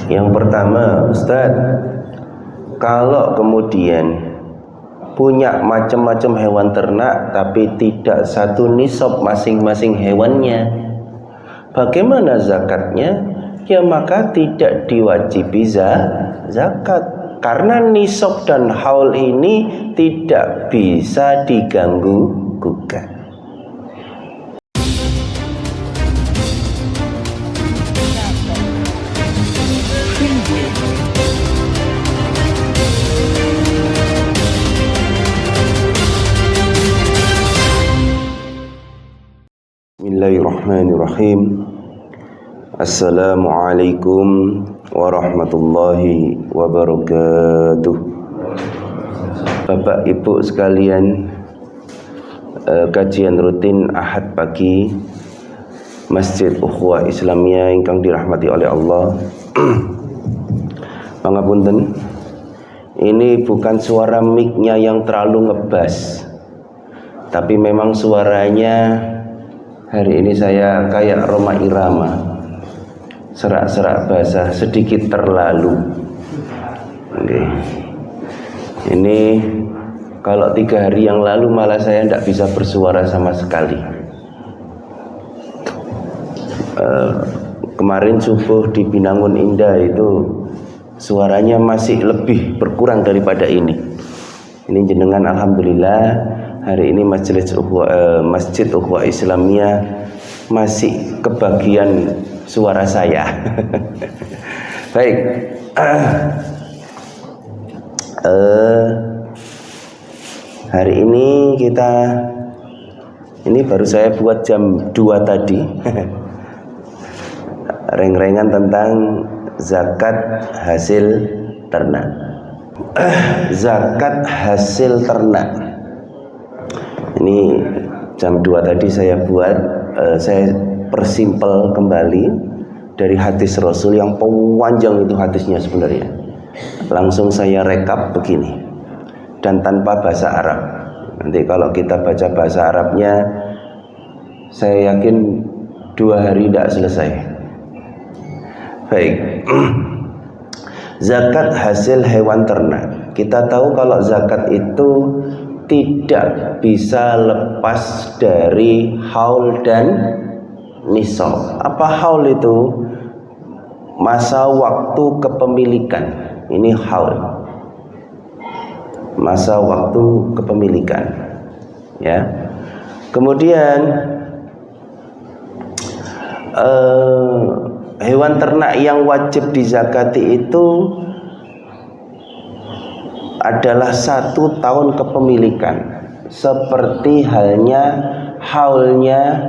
Yang pertama, Ustaz, kalau kemudian punya macam-macam hewan ternak tapi tidak satu nisab masing-masing hewannya, bagaimana zakatnya? Ya maka tidak diwajibi zakat, karena nisab dan haul ini tidak bisa diganggu gugat. Bismillahirrahmanirrahim. Assalamualaikum warahmatullahi wabarakatuh. Bapak Ibu sekalian, kajian rutin Ahad pagi Masjid Ukhuwah Islamiyah ingkang dirahmati oleh Allah. Pangapunten, ini bukan suara mic-nya yang terlalu ngebas, tapi memang suaranya hari ini saya kayak Roma Irama, serak-serak basah, sedikit terlalu. Oke. Ini kalau 3 hari yang lalu malah saya tidak bisa bersuara sama sekali. Kemarin subuh di Binangun Indah itu suaranya masih lebih berkurang daripada ini. Ini jenengan alhamdulillah hari ini Masjid Ukhuwah Islamiyah masih kebagian suara saya. Baik. Hari ini ini baru saya buat jam 2 tadi. Reng-rengan tentang zakat hasil ternak. Zakat hasil ternak. Ini jam 2 tadi saya buat, saya persimpel kembali dari hadis Rasul yang panjang itu hadisnya sebenarnya. Langsung saya rekap begini, dan tanpa bahasa Arab. Nanti kalau kita baca bahasa Arabnya, saya yakin 2 hari tidak selesai. Baik. Zakat hasil hewan ternak. Kita tahu kalau zakat itu tidak bisa lepas dari haul dan nisab. Apa haul itu? Masa waktu kepemilikan. Ini haul. Masa waktu kepemilikan. Ya. Kemudian hewan ternak yang wajib dizakati itu adalah 1 tahun kepemilikan, seperti halnya haulnya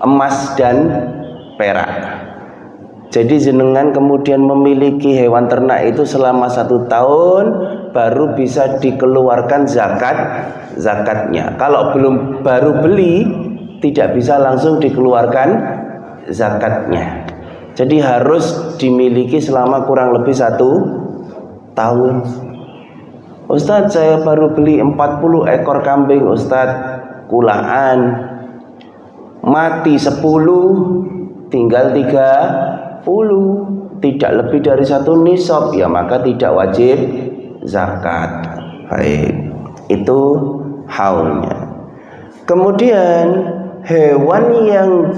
emas dan perak. Jadi jenengan kemudian memiliki hewan ternak itu selama 1 tahun baru bisa dikeluarkan zakatnya. Kalau baru beli tidak bisa langsung dikeluarkan zakatnya. Jadi harus dimiliki selama kurang lebih 1 tahun. Ustadz, saya baru beli 40 ekor kambing, Ustadz, kulaan, mati 10, tinggal 30, tidak lebih dari 1 nisab, ya maka tidak wajib zakat. Baik, itu haulnya. Kemudian hewan yang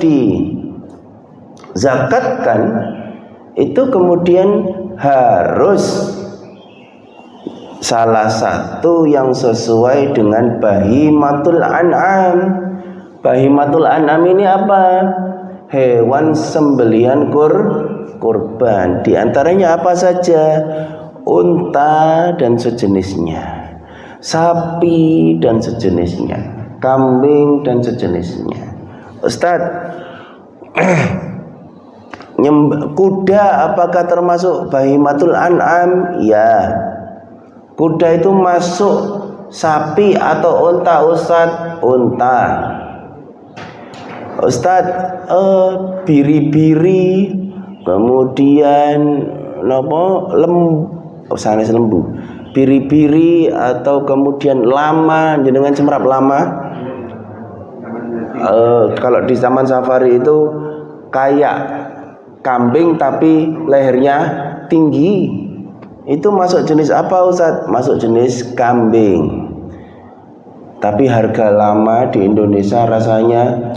dizakatkan itu kemudian harus salah satu yang sesuai dengan bahimatul an'am. Bahimatul an'am ini apa? Hewan sembelihan kurban. Di antaranya apa saja? Unta dan sejenisnya, sapi dan sejenisnya, kambing dan sejenisnya. Ustadz, kuda apakah termasuk bahimatul an'am? Ya. Kuda itu masuk sapi atau unta, Ustadz? Unta. Ustadz, biri-biri, kemudian lembu, biri-biri atau kemudian lama, jenengan semerap lama. Kalau di zaman safari itu kayak kambing tapi lehernya tinggi. Itu masuk jenis apa Ustaz? Masuk jenis kambing. Tapi harga lama di Indonesia rasanya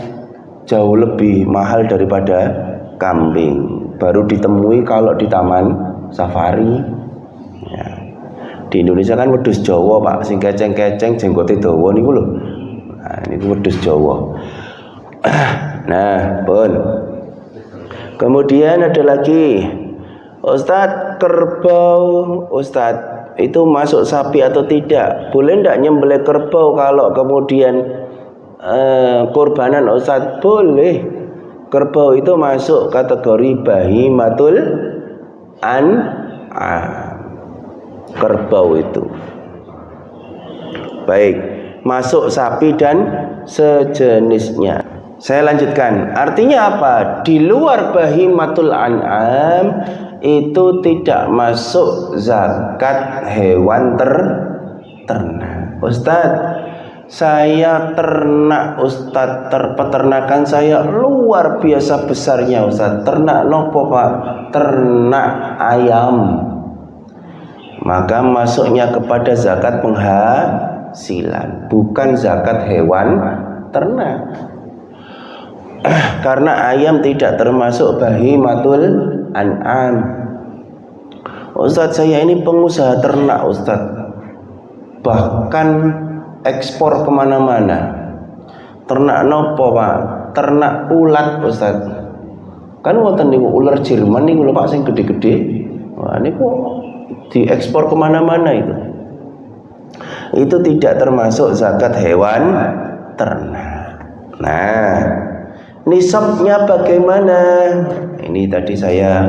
jauh lebih mahal daripada kambing. Baru ditemui kalau di taman safari. Ya. Di Indonesia kan wedhus Jawa Pak, sing keceng-keceng jenggote dawa niku lho. Nah, niku wedhus Jawa. Nah, pun. Kemudian ada lagi, Ustadz, kerbau, Ustadz, itu masuk sapi atau tidak? Boleh tidak nyembelih kerbau kalau kemudian kurbanan Ustadz? Boleh. Kerbau itu masuk kategori bahimatul an'am. Kerbau itu. Baik, masuk sapi dan sejenisnya. Saya lanjutkan. Artinya apa? Di luar bahimatul an'am itu tidak masuk zakat hewan ternak. Ustadz, saya ternak Ustadz, peternakan saya luar biasa besarnya Ustadz. Ternak nopo Pak? Ternak ayam. Maka masuknya kepada zakat penghasilan, bukan zakat hewan ternak. Karena ayam tidak termasuk bahimatul an'am. Ustadz, saya ini pengusaha ternak Ustadz, bahkan ekspor kemana-mana. Ternak nopo Pak? Ternak ulat Ustadz. Kan wonten niku ular Jerman niku lho Pak sing gede-gede. Wah niku diekspor kemana-mana itu. Itu tidak termasuk zakat hewan ternak. Nah, nisabnya bagaimana? Ini tadi saya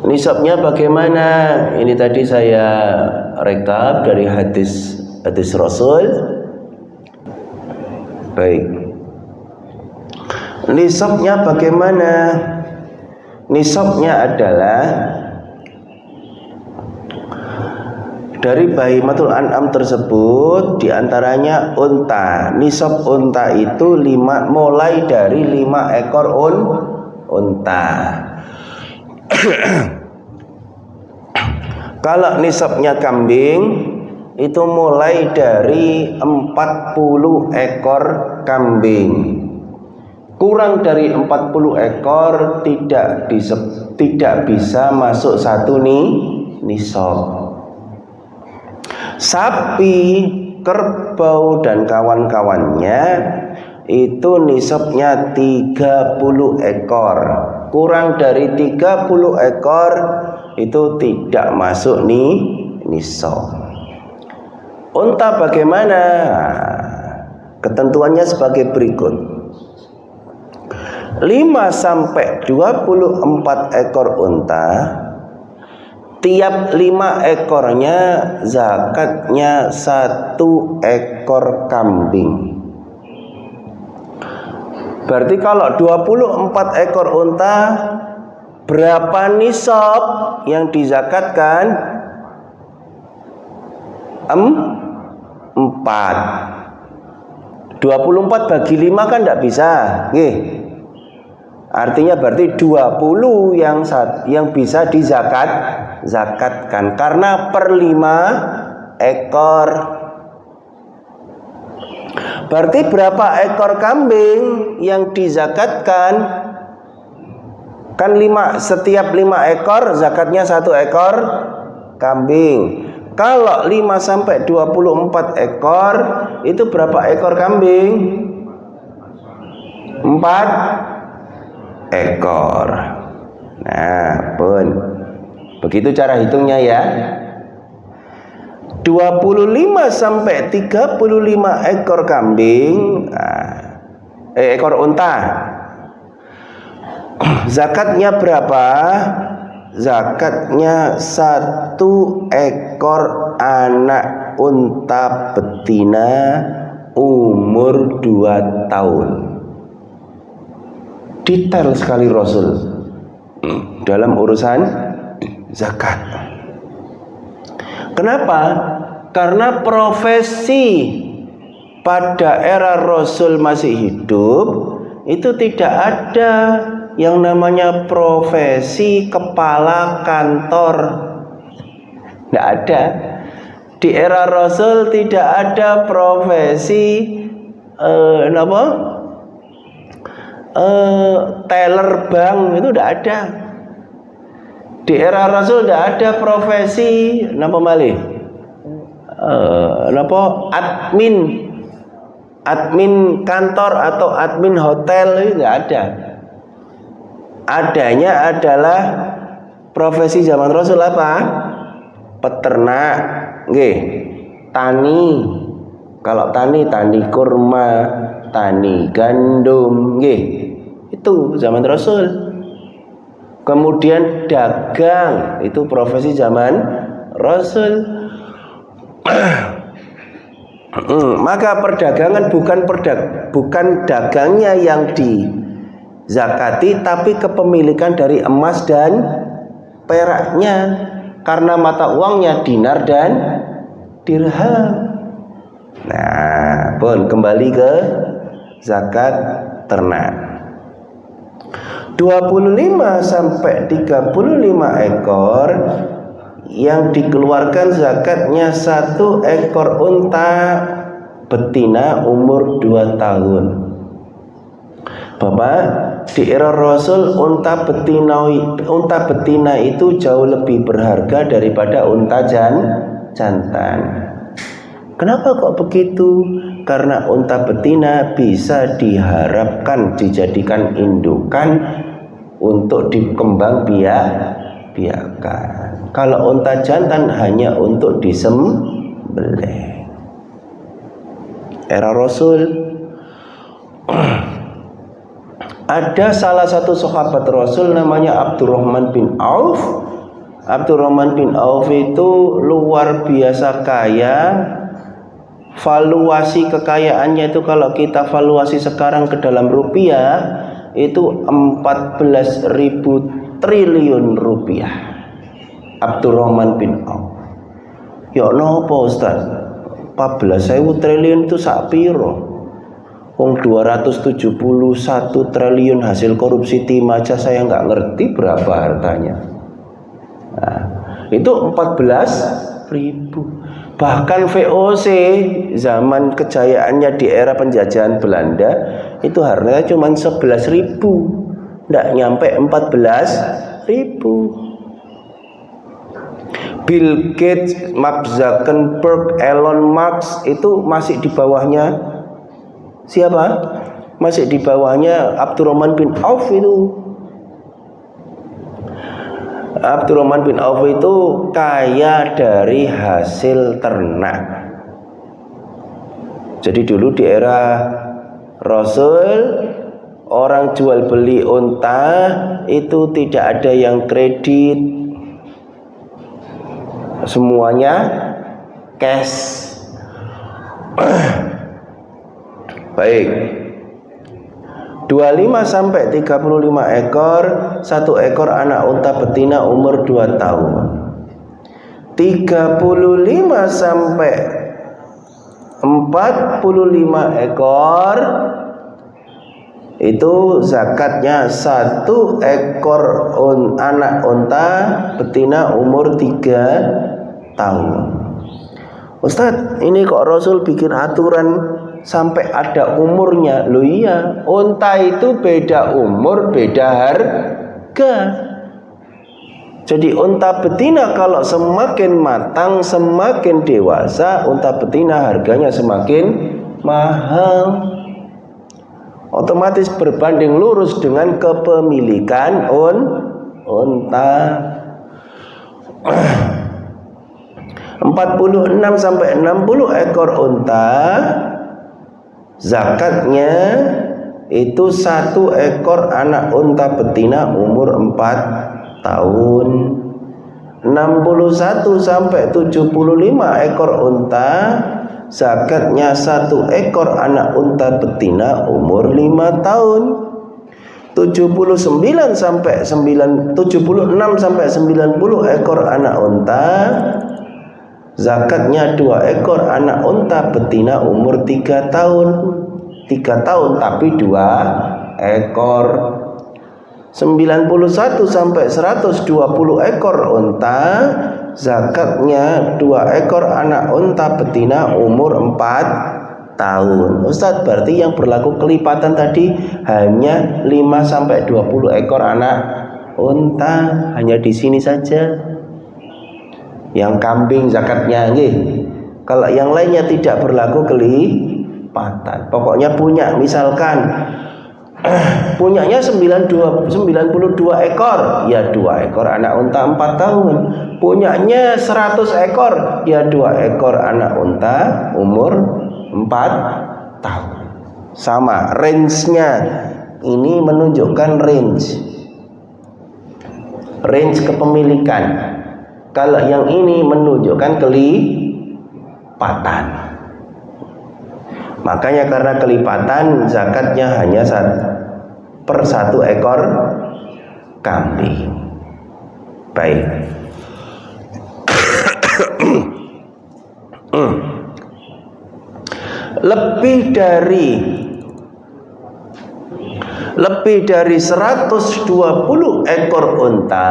nisabnya bagaimana? Ini tadi saya rekap dari hadis Rasul. Baik. Nisabnya bagaimana? Nisabnya adalah dari bahimatul an'am tersebut diantaranya unta. Nisab unta itu mulai dari 5 ekor unta. Kalau nisabnya kambing itu mulai dari 40 ekor kambing. Kurang dari 40 ekor tidak bisa masuk satu nisab. Sapi, kerbau dan kawan-kawannya itu nisabnya 30 ekor. Kurang dari 30 ekor itu tidak masuk nisab. Unta bagaimana? Ketentuannya sebagai berikut. 5 sampai 24 ekor unta, tiap 5 ekornya zakatnya 1 ekor kambing. Berarti kalau 24 ekor unta, berapa nisab yang dizakatkan? 4. 24 bagi 5 kan tidak bisa. Artinya berarti 20 yang bisa zakatkan karena per 5 ekor. Berarti berapa ekor kambing yang dizakatkan? Kan setiap 5 ekor zakatnya 1 ekor kambing. Kalau 5 sampai 24 ekor itu berapa ekor kambing? 4 ekor. Nah, pun begitu cara hitungnya ya. 25 sampai 35 ekor kambing, ekor unta. Zakatnya berapa? Zakatnya 1 ekor anak unta betina umur 2 tahun. Detail sekali Rasul dalam urusan zakat. Kenapa? Karena profesi pada era Rasul masih hidup itu tidak ada yang namanya profesi kepala kantor. Tidak ada. Di era Rasul tidak ada profesi teller bank, itu tidak ada. Di era Rasul tidak ada profesi admin kantor atau admin hotel, itu tidak ada. Adanya adalah profesi zaman Rasul apa? Peternak, tani. Kalau tani kurma, tani gandum, itu zaman Rasul. Kemudian dagang, itu profesi zaman Rasul. Maka perdagangan bukan dagangnya yang dizakati, tapi kepemilikan dari emas dan peraknya, karena mata uangnya dinar dan dirham. Nah, kembali ke zakat ternak. 25 sampai 35 ekor yang dikeluarkan zakatnya 1 ekor unta betina umur 2 tahun. Bapak, di era Rasul unta betina itu jauh lebih berharga daripada unta jantan. Kenapa kok begitu? Karena unta betina bisa diharapkan dijadikan indukan untuk dikembang biakan. Kalau unta jantan hanya untuk disembelih. Era Rasul ada salah satu sahabat Rasul namanya Abdurrahman bin Auf. Abdurrahman bin Auf itu luar biasa kaya. Valuasi kekayaannya itu kalau kita valuasi sekarang ke dalam rupiah itu 14.000 triliun rupiah. Abdurrahman bin Auf. Ya nopo Ustaz? 14.000 triliun itu sak piro? Wong 271 triliun hasil korupsi tim aja saya nggak ngerti berapa hartanya. Nah, itu 14.000. Bahkan VOC zaman kejayaannya di era penjajahan Belanda itu harganya cuma 11.000, tidak nyampe 14.000. Bill Gates, Mark Zuckerberg, Elon Musk itu masih di bawahnya siapa? Masih di bawahnya Abdurrahman bin Auf itu. Abdurrahman bin Auf itu kaya dari hasil ternak. Jadi dulu di era Rasul orang jual beli unta itu tidak ada yang kredit, semuanya cash. Baik. 25 sampai 35 ekor, 1 ekor anak unta betina umur 2 tahun. 35 sampai 45 ekor itu zakatnya 1 ekor anak unta betina umur 3 tahun. Ustadz, ini kok Rasul bikin aturan sampai ada umurnya? Loh iya, unta itu beda umur, beda harga. Jadi unta betina kalau semakin matang, semakin dewasa, unta betina harganya semakin mahal. Otomatis berbanding lurus dengan kepemilikan unta. 46 sampai 60 ekor unta zakatnya itu 1 ekor anak unta betina umur 4 tahun. 61 sampai 75 ekor unta zakatnya 1 ekor anak unta betina umur 5 tahun. 76 sampai 90 ekor anak unta zakatnya 2 ekor anak unta betina umur 3 tahun. 3 tahun tapi 2 ekor. 91 sampai 120 ekor unta, zakatnya 2 ekor anak unta betina umur 4 tahun. Ustadz, berarti yang berlaku kelipatan tadi hanya 5 sampai 20 ekor anak unta, hanya di sini saja. Yang kambing zakatnya nggih. Kalau yang lainnya tidak berlaku kelipatan. Pokoknya punya, misalkan punyanya 92 ekor, ya 2 ekor anak unta 4 tahun. Punyanya 100 ekor, ya 2 ekor anak unta umur 4 tahun. Sama range-nya. Ini menunjukkan range kepemilikan. Kalau yang ini menunjukkan kelipatan. Makanya karena kelipatan, zakatnya hanya 1/1 ekor kambing. Baik. Lebih dari 120 ekor unta,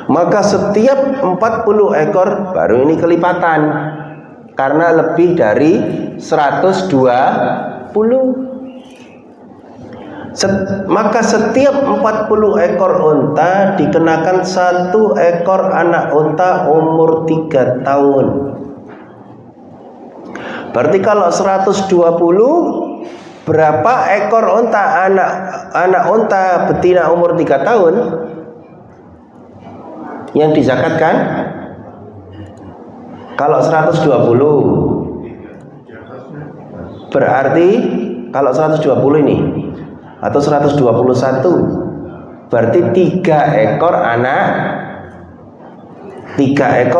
maka setiap 40 ekor baru ini kelipatan. Karena lebih dari 120, maka setiap 40 ekor unta dikenakan 1 ekor anak unta umur 3 tahun. Berarti kalau 120, berapa ekor unta anak unta betina umur 3 tahun yang dizakatkan? Kalau 120, berarti kalau 120 ini atau 121, berarti 3 ekor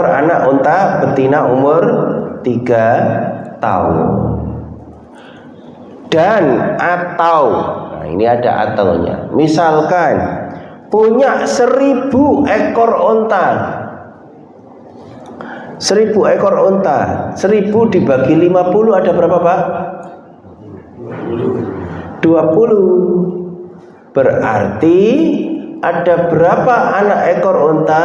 anak unta betina umur 3 tahun. Dan atau, nah ini ada ataunya. Misalkan punya 1000 ekor unta. 1000 ekor unta, 1000 dibagi 50 ada berapa, Pak? 20. Berarti ada berapa anak ekor unta?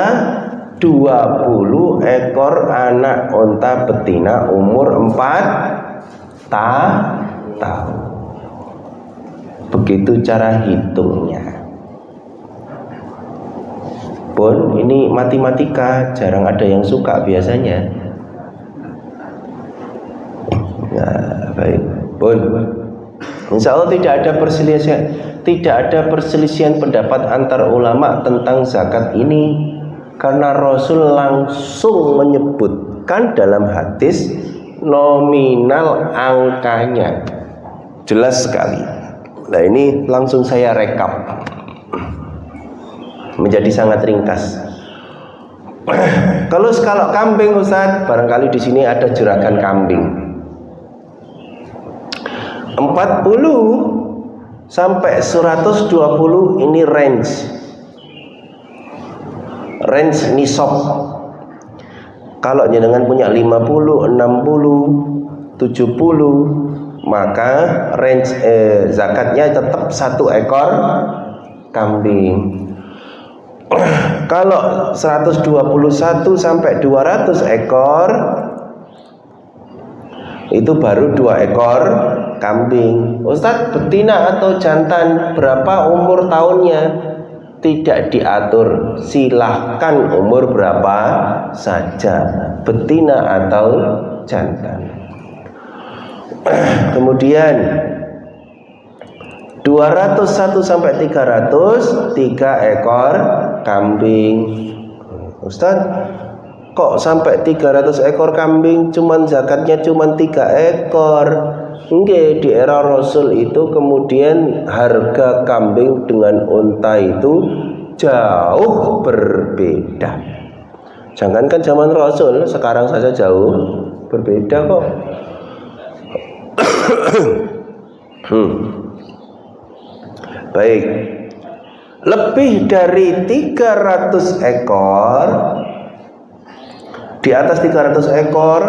20 ekor anak unta betina umur 4 tahun. Begitu cara hitungnya. Pun ini matematika, jarang ada yang suka biasanya. Nah, baik. Pun insya Allah tidak ada perselisihan pendapat antar ulama tentang zakat ini, karena Rasul langsung menyebutkan dalam hadis nominal angkanya, jelas sekali. Nah, ini langsung saya rekap menjadi sangat ringkas. Kalau kambing, Ustaz, barangkali di sini ada juragan kambing. 40 sampai 120 ini range nisab. Kalau jenengan punya 50, 60, 70, maka range zakatnya tetap 1 ekor kambing. Kalau 121 sampai 200 ekor, itu baru 2 ekor kambing. Ustadz, betina atau jantan berapa umur tahunnya? Tidak diatur, silahkan umur berapa saja, betina atau jantan. Kemudian 201 sampai 300, 3 ekor kambing. Ustadz, kok sampai 300 ekor kambing cuman zakatnya cuman 3 ekor? Nggih, di era Rasul itu kemudian harga kambing dengan unta itu jauh berbeda. Jangankan zaman Rasul, sekarang saja jauh berbeda kok. Baik, lebih dari 300 ekor Di atas 300 ekor.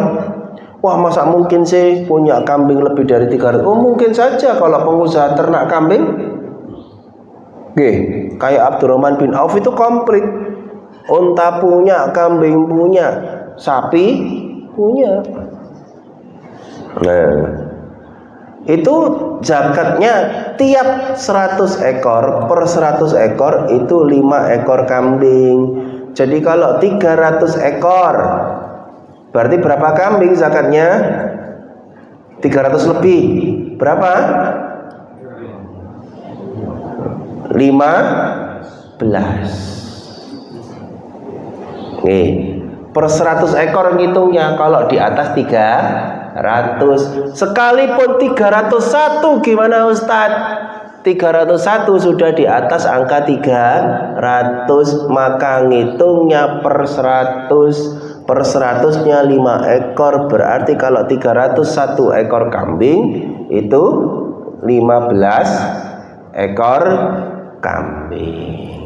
Wah, masa mungkin sih punya kambing lebih dari 300? Oh, mungkin saja kalau pengusaha ternak kambing. Oke, kayak Abdurrahman bin Auf itu komplit. Unta punya, kambing punya, sapi punya. Nah, itu zakatnya tiap 100 ekor, per 100 ekor itu 5 ekor kambing. Jadi kalau 300 ekor, berarti berapa kambing zakatnya? 300 lebih. Berapa? 15. Nih, per 100 ekor ngitungnya. Kalau di atas 300, sekalipun 301 gimana Ustadz? 301 sudah di atas angka 300, maka ngitungnya per 100. Per 100-nya 5 ekor, berarti kalau 301 ekor kambing itu 15 ekor kambing.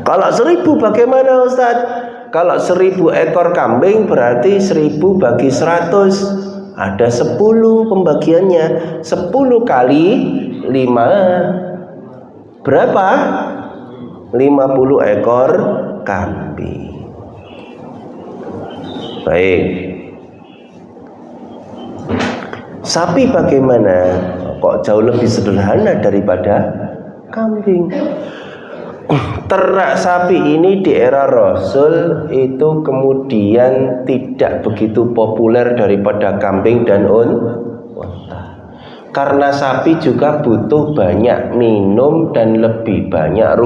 Kalau 1000 bagaimana Ustadz? Kalau 1000 ekor kambing berarti 1000 bagi 100, ada 10 pembagiannya. 10 kali 5 berapa? 50 ekor kambing. Baik. Sapi bagaimana? Kok jauh lebih sederhana daripada kambing. Ternak sapi ini di era Rasul itu kemudian tidak begitu populer daripada kambing dan unta. Karena sapi juga butuh banyak minum dan lebih banyak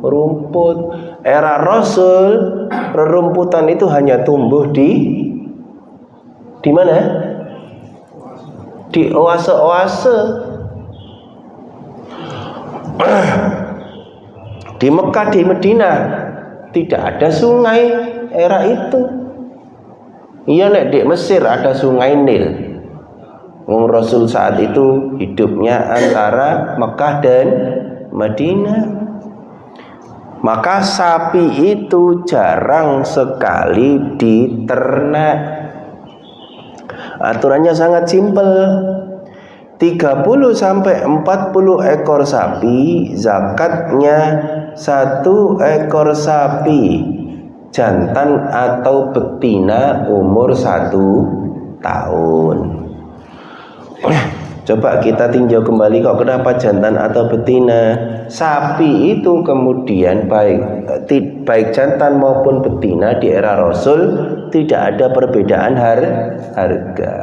rumput. Era Rasul rerumputan itu hanya tumbuh di mana? Di oase-oase. Di Mekah, di Medina tidak ada sungai era itu. Iya, nek di Mesir ada sungai Nil. Rasul saat itu hidupnya antara Mekah dan Madinah. Maka sapi itu jarang sekali diternak. Aturannya sangat simpel. 30 sampai 40 ekor sapi, zakatnya 1 ekor sapi jantan atau betina umur 1 tahun. Coba kita tinjau kembali, kok kenapa jantan atau betina? Sapi itu kemudian baik jantan maupun betina di era Rasul tidak ada perbedaan harga.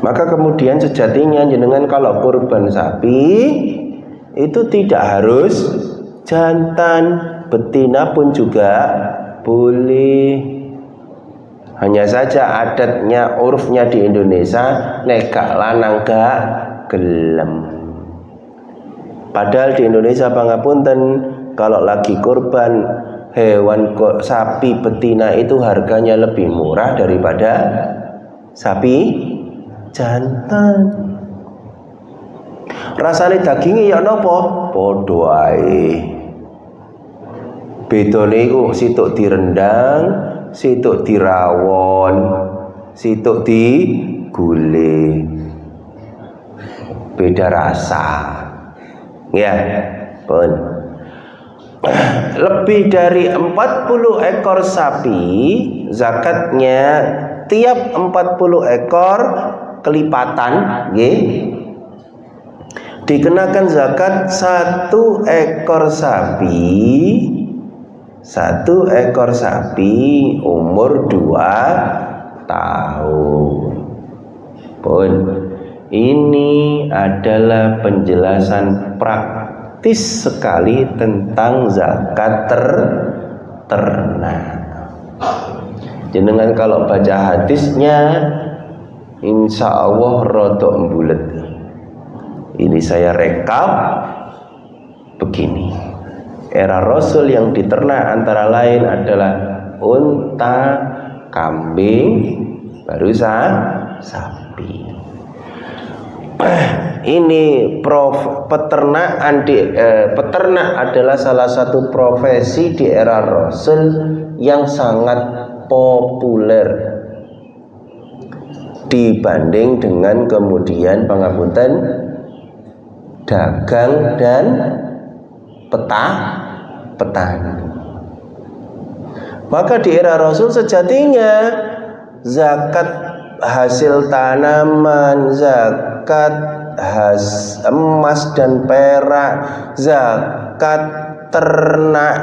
Maka kemudian sejatinya jenengan kalau kurban sapi itu tidak harus jantan, betina pun juga boleh. Hanya saja adatnya, urufnya di Indonesia nekak lanang gak gelem. Padahal di Indonesia pangapunten kalau lagi kurban hewan sapi betina itu harganya lebih murah daripada sapi jantan. Rasane dagingnya ya napa? Padha ae. Bedane iku situk direndang, situk dirawon, situk digule. Beda rasa. Ya, pun. Lebih dari 40 ekor sapi, zakatnya tiap 40 ekor kelipatan, dikenakan zakat 1 ekor sapi. 1 ekor sapi umur 2 tahun. Pun ini adalah penjelasan praktis sekali tentang zakat ternak. Jenengan kalau baca hadisnya insya Allah rodok bulet. Ini saya rekap begini. Era Rasul yang diternak antara lain adalah unta, kambing, baru sapi. ini peternak adalah salah satu profesi di era Rasul yang sangat populer dibanding dengan kemudian pengabutan dagang dan petani. Maka di era Rasul sejatinya zakat hasil tanaman, zakat emas dan perak, zakat ternak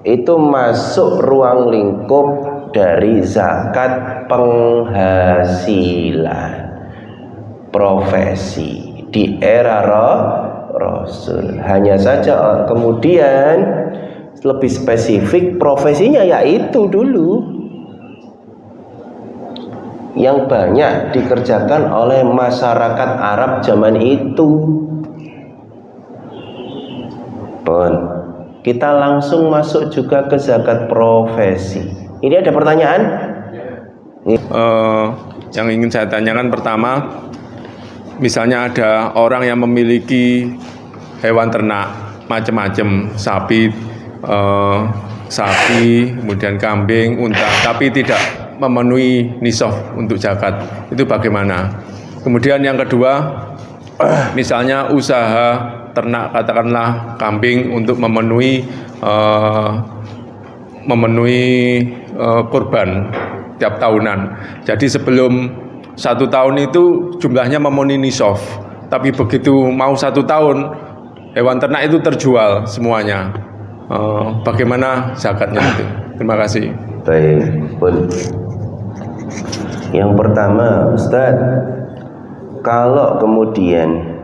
itu masuk ruang lingkup dari zakat penghasilan profesi di era Rasul. Hanya saja kemudian lebih spesifik profesinya yaitu dulu yang banyak dikerjakan oleh masyarakat Arab zaman itu. Kita langsung masuk juga ke zakat profesi. Ini ada pertanyaan? Yang ingin saya tanyakan pertama, misalnya ada orang yang memiliki hewan ternak macam-macam, sapi, kemudian kambing, unta, tapi tidak memenuhi nisab untuk zakat, itu bagaimana? Kemudian yang kedua, misalnya usaha ternak, katakanlah kambing untuk memenuhi kurban tiap tahunan. Jadi sebelum 1 tahun itu jumlahnya memenuhi nisab, tapi begitu mau 1 tahun hewan ternak itu terjual semuanya. Bagaimana zakatnya itu? Terima kasih. Baik, pun. Yang pertama, Ustaz, kalau kemudian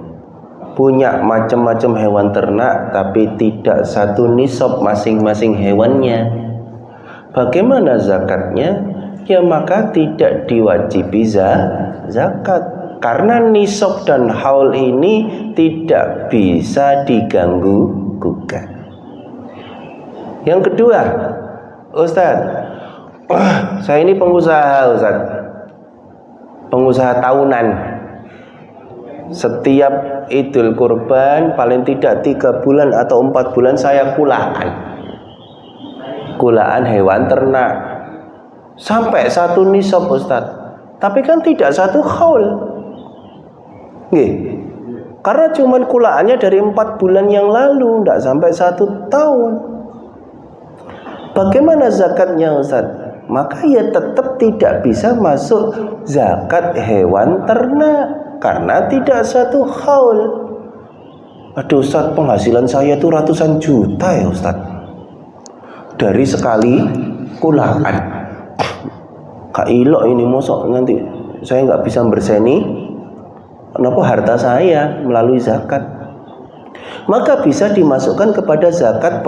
punya macam-macam hewan ternak tapi tidak satu nisab masing-masing hewannya, bagaimana zakatnya? Ya maka tidak diwajibi zakat, karena nisab dan haul ini tidak bisa diganggu gugat. Yang kedua, Ustaz, saya ini pengusaha, Ustaz, pengusaha tahunan. Setiap Idul Kurban paling tidak 3 bulan atau 4 bulan saya kulaan hewan ternak sampai 1 nisab, Ustaz. Tapi kan tidak 1 haul. Nggih. Karena cuman kulaannya dari 4 bulan yang lalu, tidak sampai 1 tahun. Bagaimana zakatnya, Ustaz? Maka ya tetap tidak bisa masuk zakat hewan ternak karena tidak 1 haul. Aduh Ustaz, penghasilan saya itu ratusan juta ya Ustaz, dari sekali kulaan. Kak ilok ini mosok nanti saya nggak bisa berseni kenapa harta saya melalui zakat. Maka bisa dimasukkan kepada zakat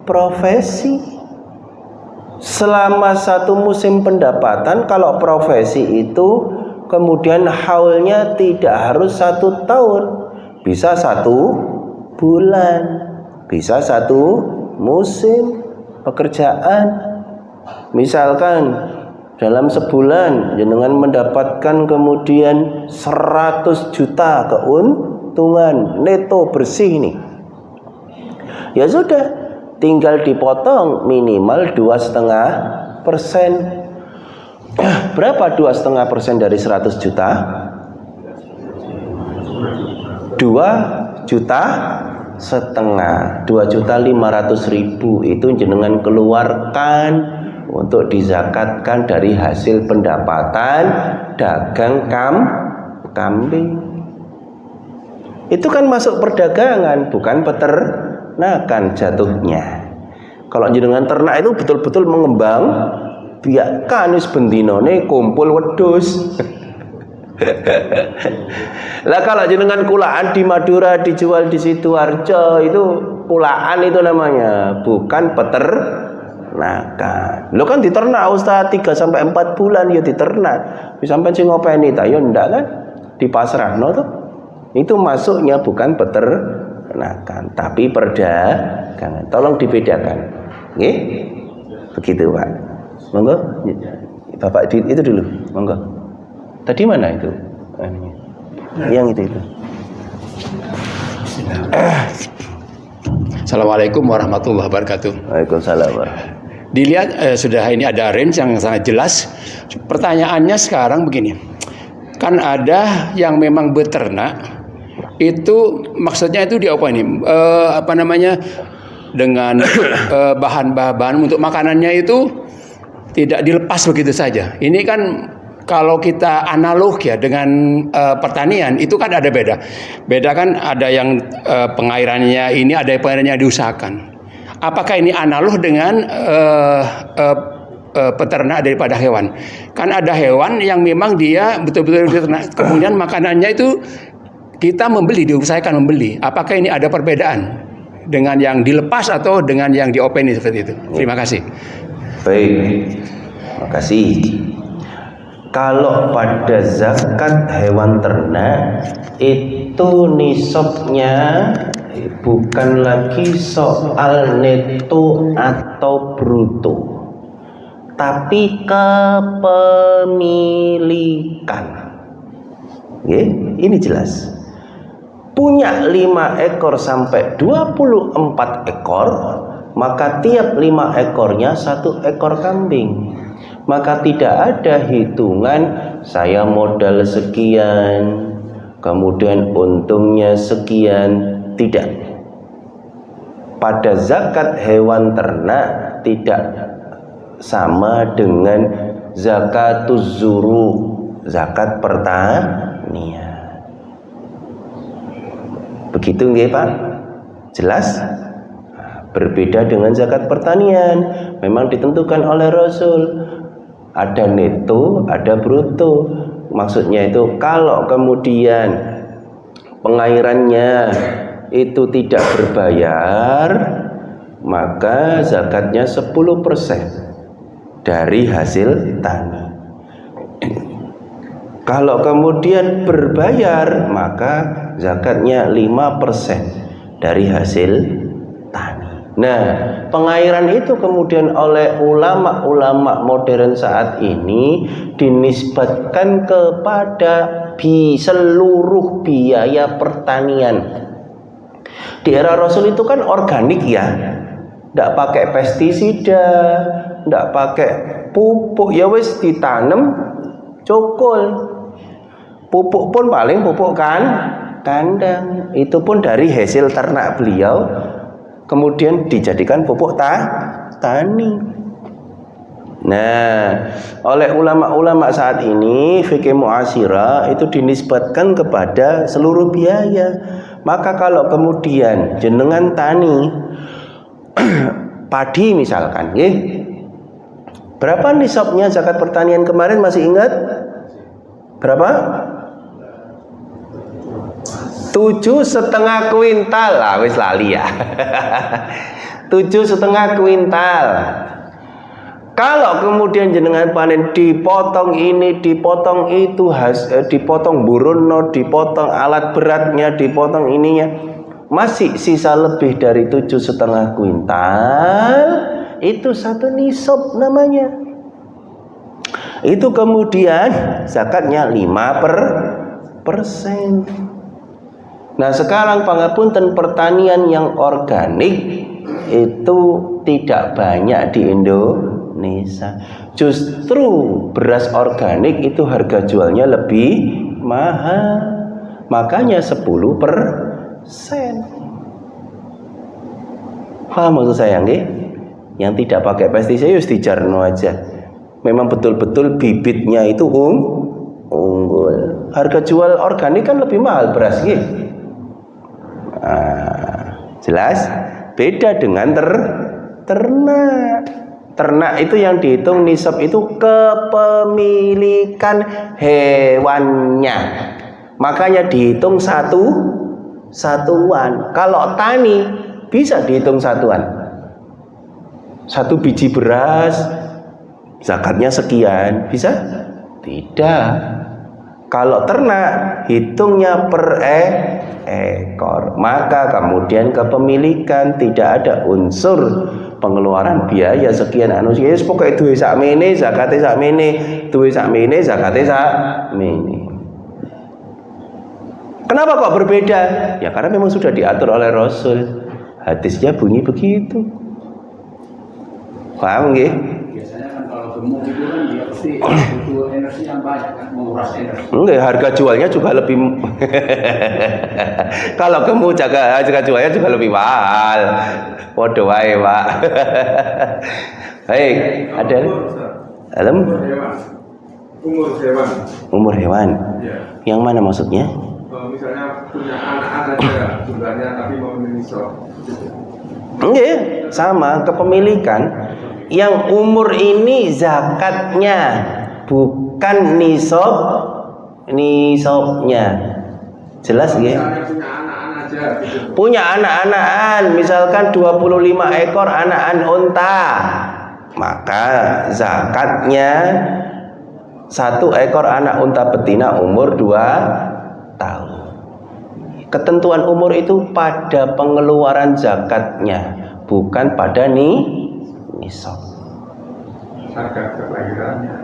profesi. Selama 1 musim pendapatan, kalau profesi itu kemudian haulnya tidak harus 1 tahun, bisa 1 bulan, bisa 1 musim pekerjaan. Misalkan dalam sebulan jenengan mendapatkan kemudian 100 juta keuntungan neto bersih ini, ya sudah, tinggal dipotong minimal 2,5%. Berapa 2,5% dari 100 juta? 2,5 juta. 2.500.000 itu jenengan keluarkan untuk dizakatkan dari hasil pendapatan dagang kambing. Itu kan masuk perdagangan, bukan peternakan jatuhnya. Kalau jenengan ternak itu betul-betul mengembang biakan wis bendinone kumpul wedhus. Lah kalau jenengan kulaan di Madura dijual di Sidoarjo, itu kulaan itu namanya, bukan peternakan. Lo kan diternak Ustaz 3 sampai 4 bulan ya diternak. Wis sampean sing ngopeni ta ya ndak kan? Dipasrahno tuh. Itu masuknya bukan peternakan, tapi perdagangan. Tolong dibedakan. Nggih? Begitu, Pak. Monggo. Bapak itu dulu, monggo. Tadi mana itu? Yang itu. Assalamualaikum warahmatullahi wabarakatuh. Waalaikumsalam. Dilihat sudah ini ada range yang sangat jelas. Pertanyaannya sekarang begini, kan ada yang memang beternak itu maksudnya itu dia apa ini dengan bahan-bahan untuk makanannya itu tidak dilepas begitu saja. Ini kan kalau kita analog ya dengan pertanian itu kan ada beda. Beda kan ada yang pengairannya ini, ada yang pengairannya diusahakan. Apakah ini analog dengan peternak daripada hewan? Kan ada hewan yang memang dia betul-betul diternak, kemudian makanannya itu kita membeli, diusahakan membeli. Apakah ini ada perbedaan dengan yang dilepas atau dengan yang diopeni seperti itu? Terima kasih. Baik, makasih. Kalau pada zakat hewan ternak itu nisabnya bukan lagi soal neto atau bruto, tapi kepemilikan. Ini jelas. Punya 5 ekor sampai 24 ekor, maka tiap 5 ekornya 1 ekor kambing. Maka tidak ada hitungan saya modal sekian, kemudian untungnya sekian, tidak. Pada zakat hewan ternak tidak sama dengan zakatuz zuru, zakat pertanian. Begitu nggih Pak? Jelas? Berbeda dengan zakat pertanian, memang ditentukan oleh Rasul. Ada neto, ada bruto. Maksudnya itu kalau kemudian pengairannya itu tidak berbayar, maka zakatnya 10% dari hasil tani. Kalau kemudian berbayar, maka zakatnya 5% dari hasil tani. Nah, pengairan itu kemudian oleh ulama-ulama modern saat ini dinisbatkan kepada seluruh biaya pertanian. Di era Rasul itu kan organik ya, tidak pakai pestisida, tidak pakai pupuk, ya wis ditanam cokol. Pupuk pun paling pupuk kandang, itu pun dari hasil ternak beliau, kemudian dijadikan pupuk tani. Nah, oleh ulama-ulama saat ini fikih mu'asyirah itu dinisbatkan kepada seluruh biaya. Maka kalau kemudian jenengan tani padi misalkan, berapa nisabnya zakat pertanian kemarin, masih ingat? Berapa? 7,5 kuintal lah, wis lali ya. 7,5 kuintal. Kalau kemudian jenengan panen dipotong ini, dipotong itu, dipotong burono, dipotong alat beratnya, dipotong ininya, masih sisa lebih dari 7,5 kuintal, itu satu nisab namanya. Itu kemudian zakatnya 5%. Nah sekarang pangapunten, pertanian yang organik itu tidak banyak di Indonesia. Justru beras organik itu harga jualnya lebih mahal, makanya 10%. Paham maksud saya nggih? Yang tidak pakai pestisida wis dijarno aja. Memang betul-betul bibitnya itu unggul. Harga jual organik kan lebih mahal beras nggih. Jelas? Beda dengan ternak. Ternak itu yang dihitung nisab itu kepemilikan hewannya, makanya dihitung satuan. Kalau tani bisa dihitung satuan. 1 biji beras zakatnya sekian, bisa? Tidak. Kalau ternak hitungnya per ekor, maka kemudian kepemilikan tidak ada unsur pengeluaran biaya sekian yes, pokoknya duwe sakmene zakate sakmene, duwe sakmene zakate sakmene. Kenapa kok berbeda? Ya karena memang sudah diatur oleh Rasul. Hadisnya bunyi begitu. Paham nggih? Biasanya kan kalau gemuk itu kan dia pasti butuh energi yang banyak kan, menguras energi. Enggak, harga jualnya juga lebih kalau gemuk harga jualnya juga lebih mahal. Podo wae, Pak. Baik, ada alam umur hewan. Ya. Yang mana maksudnya? Misalnya punya anak-anak aja jumlahnya tapi memenuhi nisab. Enggak, sama kepemilikan. Yang umur ini zakatnya, bukan nisabnya. Jelas nggih? Misalnya punya anak-anak aja gitu. Punya anak-anakan, misalkan 25 ekor anakan unta, maka zakatnya 1 ekor anak unta betina umur 2 tahun. Ketentuan umur itu pada pengeluaran zakatnya, bukan pada nisab. Harga kelahirannya.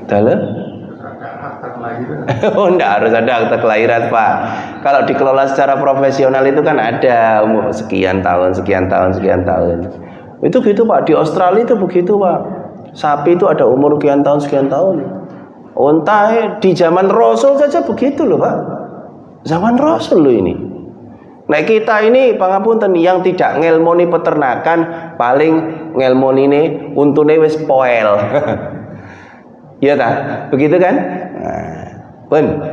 Dalam? Harga kelahiran. Oh, enggak harus ada akte kelahiran, Pak. Kalau dikelola secara profesional itu kan ada umur sekian tahun. Itu gitu, Pak. Di Australia itu begitu, Pak. Sapi itu ada umur sekian tahun. Unta di zaman Rasul saja begitu loh, Pak. Zaman Rasul loh ini. Nah kita ini pangapunten yang tidak ngelmoni peternakan paling ngelmoni ini untune wis poel. Iya tak? Begitu kan? Nah, pun.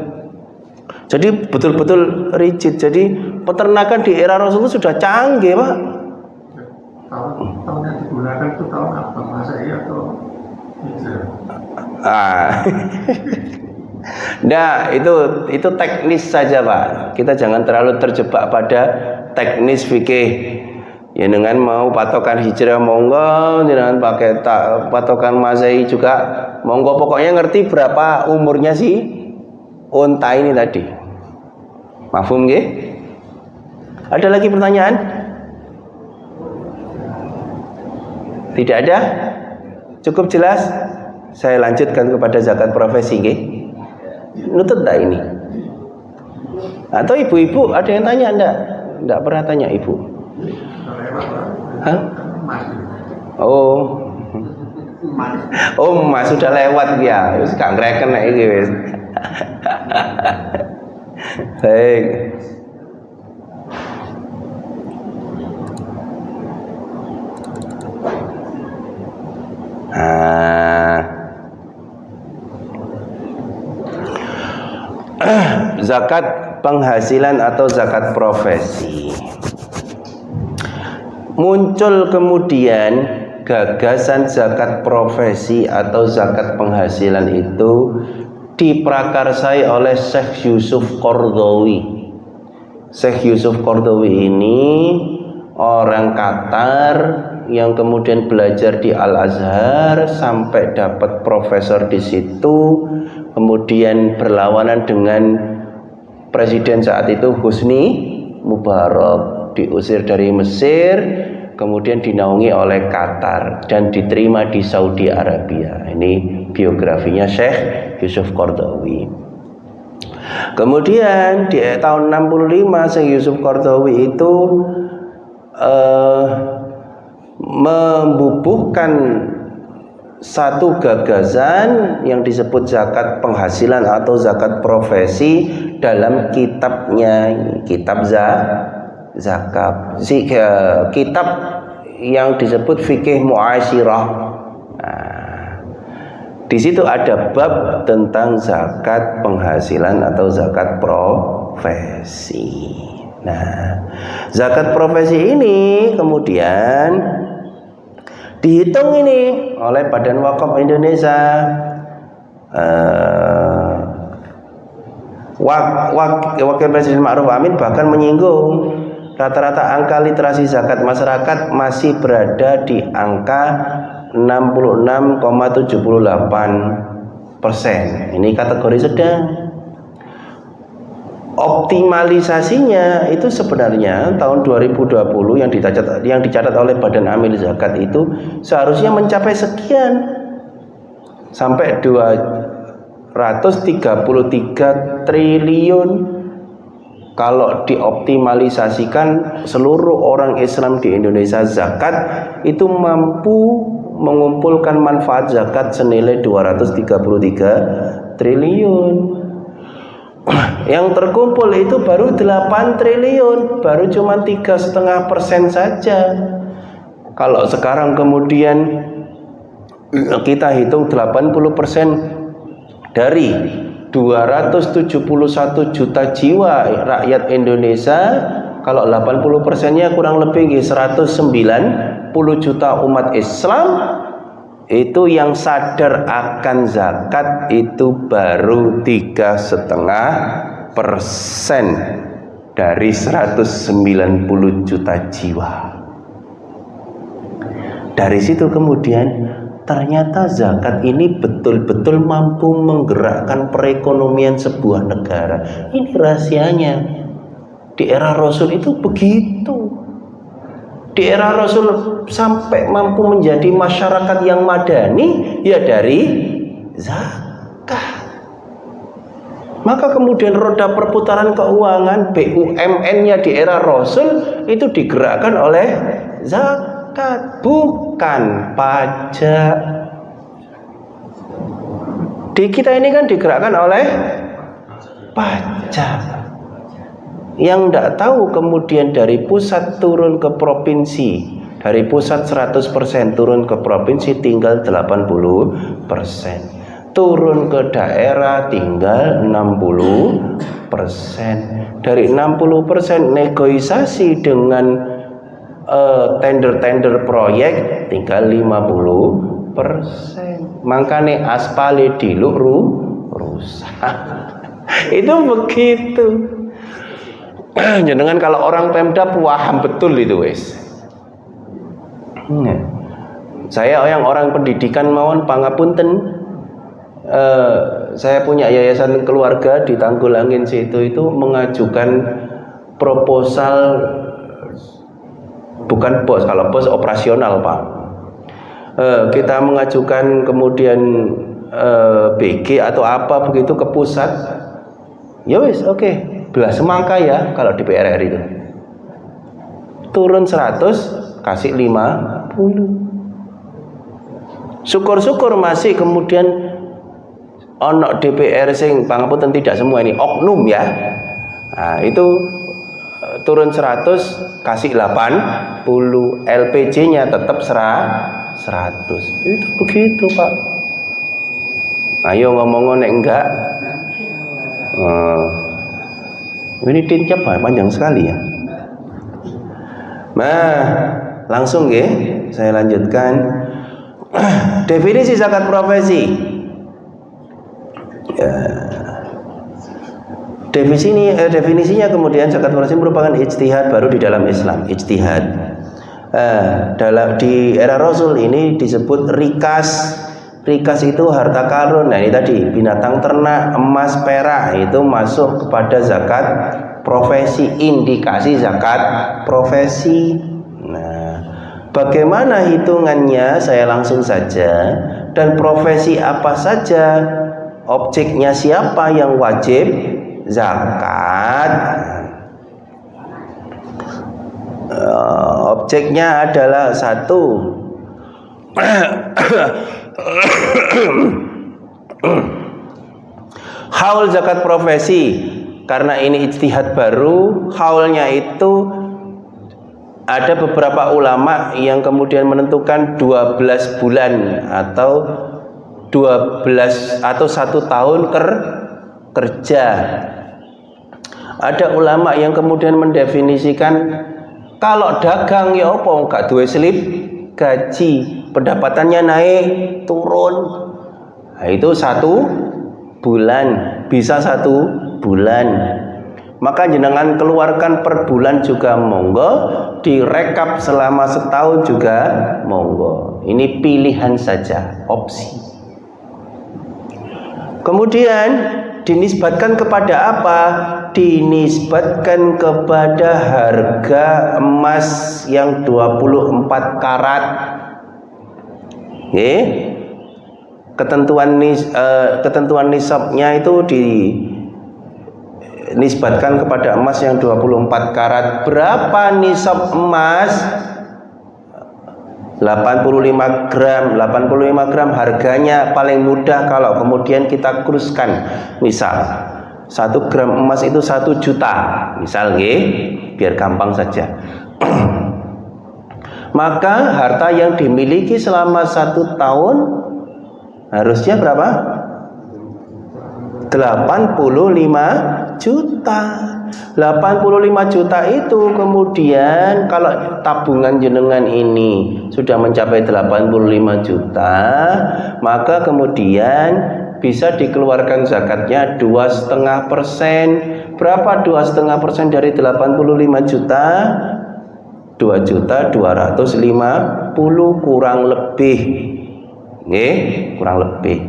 Jadi betul-betul rigid. Jadi peternakan di era Rasul itu sudah canggih, Pak. Tahun yang digunakan itu tahun apa? Masehi atau Hijrah? Nah, itu teknis saja, Pak. Kita jangan terlalu terjebak pada teknis fikih. Ya dengan mau patokan hijrah monggo, dengan pakai patokan Masehi juga monggo, pokoknya ngerti berapa umurnya si unta ini tadi. Mafhum nggih? Ada lagi pertanyaan? Tidak ada? Cukup jelas? Saya lanjutkan kepada zakat profesi nggih. Nutut tak ini? Atau ibu-ibu ada yang tanya enggak? Enggak pernah tanya ibu. Hah? Oh. Mas sudah lewat ya. Wis gak ngreken nek iki wis. Baik. Zakat penghasilan atau zakat profesi. Muncul kemudian gagasan zakat profesi atau zakat penghasilan itu diprakarsai oleh Syekh Yusuf Qaradawi. Syekh Yusuf Qaradawi ini orang Qatar yang kemudian belajar di Al-Azhar sampai dapat profesor di situ, kemudian berlawanan dengan presiden saat itu Husni Mubarak, diusir dari Mesir, kemudian dinaungi oleh Qatar dan diterima di Saudi Arabia. Ini biografinya Syekh Yusuf Qaradawi. Kemudian di tahun 65 Syekh Yusuf Qaradawi itu membubuhkan satu gagasan yang disebut zakat penghasilan atau zakat profesi dalam kitabnya, kitab zakat. Kitab yang disebut fikih muasyirah. Nah, di situ ada bab tentang zakat penghasilan atau zakat profesi. Nah, zakat profesi ini kemudian dihitung ini oleh Badan Wakaf Indonesia. Wakil Presiden Ma'ruf Amin bahkan menyinggung rata-rata angka literasi zakat masyarakat masih berada di angka 66,78%. Ini kategori sedang. Optimalisasinya itu sebenarnya tahun 2020 yang dicatat oleh Badan Amil Zakat itu seharusnya mencapai sekian sampai 233 triliun kalau dioptimalisasikan seluruh orang Islam di Indonesia zakat itu mampu mengumpulkan manfaat zakat senilai 233 triliun. Yang terkumpul itu baru 8 triliun, baru cuma 3,5% saja. Kalau sekarang kemudian kita hitung 80% dari 271 juta jiwa rakyat Indonesia, kalau 80%-nya kurang lebih 190 juta umat Islam, itu yang sadar akan zakat itu baru 3,5% dari 190 juta jiwa. Dari situ kemudian ternyata zakat ini betul-betul mampu menggerakkan perekonomian sebuah negara. Ini rahasianya. Di era Rasul itu begitu. Di era Rasul sampai mampu menjadi masyarakat yang madani ya dari zakat. Maka kemudian roda perputaran keuangan BUMN-nya di era Rasul itu digerakkan oleh zakat, bukan pajak. Di kita ini kan digerakkan oleh pajak. Yang tidak tahu kemudian dari pusat turun ke provinsi, dari pusat 100% turun ke provinsi tinggal 80%, turun ke daerah tinggal 60%. Dari 60% negosiasi dengan tender-tender proyek tinggal 50%. Makanya aspale diluk rusak. Itu begitu. Jangan kalau orang Pemda paham betul itu wes. Saya yang orang pendidikan mawon pangapunten. Saya punya yayasan keluarga di Tanggulangin situ itu mengajukan proposal, bukan bos, kalau bos operasional Pak. Kita mengajukan kemudian BG atau apa begitu ke pusat. Ya wes, oke. Belah semangka ya kalau di PRR itu. Turun 100 kasih 50. Syukur-syukur masih kemudian ono DPR sing pangapunten tidak semua ini oknum ya. Nah, itu turun 100 kasih 80, LPG-nya tetap 100. Itu begitu, Pak. Ayo ngomong nek enggak. Ini tinnya panjang sekali ya. Nah, langsung ya, saya lanjutkan. Definisi zakat profesi. Ya. Definisinya kemudian zakat profesi merupakan ijtihad baru di dalam Islam. Ijtihad. Di era Rasul ini disebut rikas. Rikas itu harta karun. Nah ini tadi binatang ternak, emas, perak itu masuk kepada zakat profesi, indikasi zakat profesi. Nah, bagaimana hitungannya? Saya langsung saja. Dan profesi apa saja? Objeknya siapa yang wajib zakat? Objeknya adalah satu, haul zakat profesi. Karena ini ijtihad baru, haulnya itu ada beberapa ulama yang kemudian menentukan 12 bulan atau 12 atau 1 tahun kerja. Ada ulama yang kemudian mendefinisikan kalau dagang ya apa gak duwe slip gaji, pendapatannya naik turun. Nah, itu 1 bulan, bisa 1 bulan. Maka jenengan keluarkan per bulan juga monggo, direkap selama setahun juga monggo. Ini pilihan saja, opsi. Kemudian dinisbatkan kepada apa? Dinisbatkan kepada harga emas yang 24 karat. Oke. Ketentuan nisabnya itu nisbatkan kepada emas yang 24 karat. Berapa nisab emas? 85 gram. 85 gram harganya paling mudah kalau kemudian kita kuruskan. Misal 1 gram emas itu 1 juta. Misal nggih, biar gampang saja. Maka harta yang dimiliki selama 1 tahun harusnya berapa? 85 juta. 85 juta itu kemudian kalau tabungan jenengan ini sudah mencapai 85 juta, maka kemudian bisa dikeluarkan zakatnya 2,5%. Berapa 2,5% dari 85 juta? 2.250.000 kurang lebih. Nggih, kurang lebih.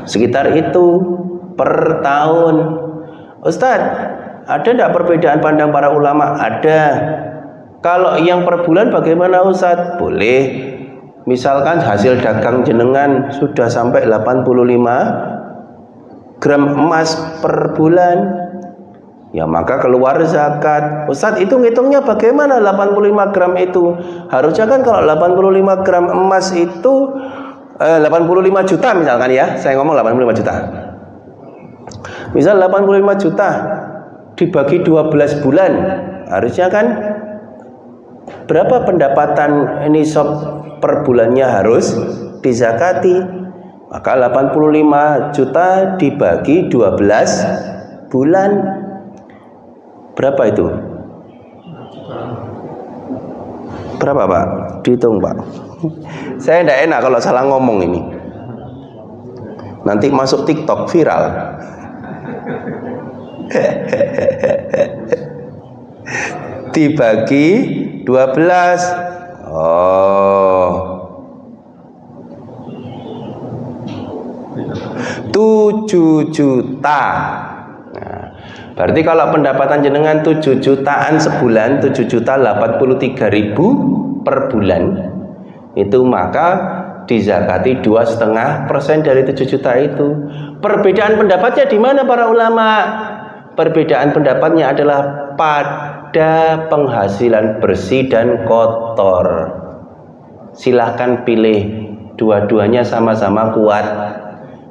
Sekitar itu per tahun. Ustadz, ada tidak perbedaan pandang para ulama? Ada. Kalau yang per bulan bagaimana Ustadz? Boleh. Misalkan hasil dagang jenengan sudah sampai 85 gram emas per bulan, ya maka keluar zakat. Ustadz, itu ngitungnya bagaimana 85 gram itu? Harusnya kan kalau 85 gram emas itu 85 juta misalkan ya, saya ngomong 85 juta. Misal 85 juta dibagi 12 bulan, harusnya kan berapa pendapatan nisab per bulannya harus dizakati? Maka 85 juta dibagi 12 bulan, berapa itu? Berapa Pak? Dihitung Pak. Saya tidak enak kalau salah ngomong ini. Nanti masuk TikTok viral. Dibagi 12. Oh. 7 juta. Nah, berarti kalau pendapatan jenengan 7 jutaan sebulan, 7.083.000 per bulan, itu maka dizakati 2,5% dari 7 juta itu. Perbedaan pendapatnya di mana para ulama? Perbedaan pendapatnya adalah pada penghasilan bersih dan kotor. Silahkan pilih, dua-duanya sama-sama kuat.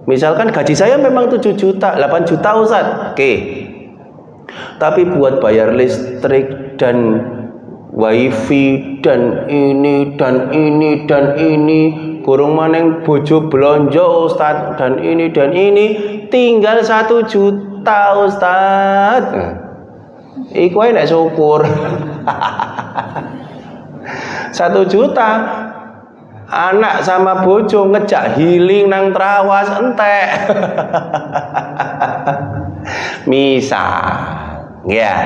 Misalkan gaji saya memang 7 juta, 8 juta Ustaz, oke. Tapi buat bayar listrik dan wifi dan ini dan ini dan ini, kurung maneng bojo belanja Ustaz, dan ini tinggal 1 juta Ustaz. Iku ae nek syukur. 1 juta. Anak sama bojo ngejak healing nang trawas entek. Misal, ya.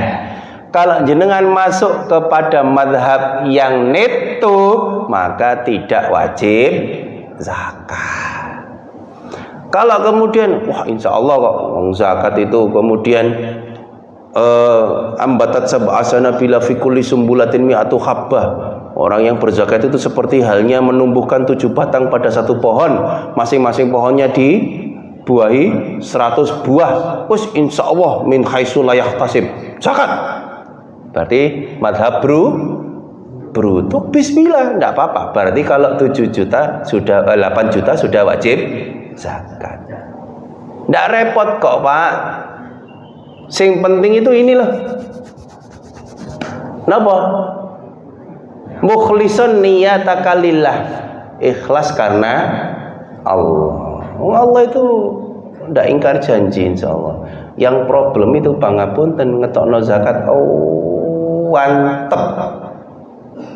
Kalau jenengan masuk kepada madhab yang neto, maka tidak wajib zakat. Kalau kemudian, wah insya Allah kok zakat itu kemudian ambatat sab'asana bila fi kulli sumbulatin mi'atu habbah. Orang yang berzakat itu seperti halnya menumbuhkan 7 batang pada satu pohon, masing-masing pohonnya dibuahi 100 buah. Wis insya Allah min haitsu la yahtasib zakat. Berarti madhab bruto bismillah, enggak apa-apa. Berarti kalau 7 juta sudah 8 juta sudah wajib zakat. Enggak repot kok, Pak. Sing penting itu ini loh. Napa? Mukhlisun niyataka lillah. Ikhlas karena Allah. Allah itu ndak ingkar janji insyaallah. Yang problem itu pangapunten ngetokno zakat wantep.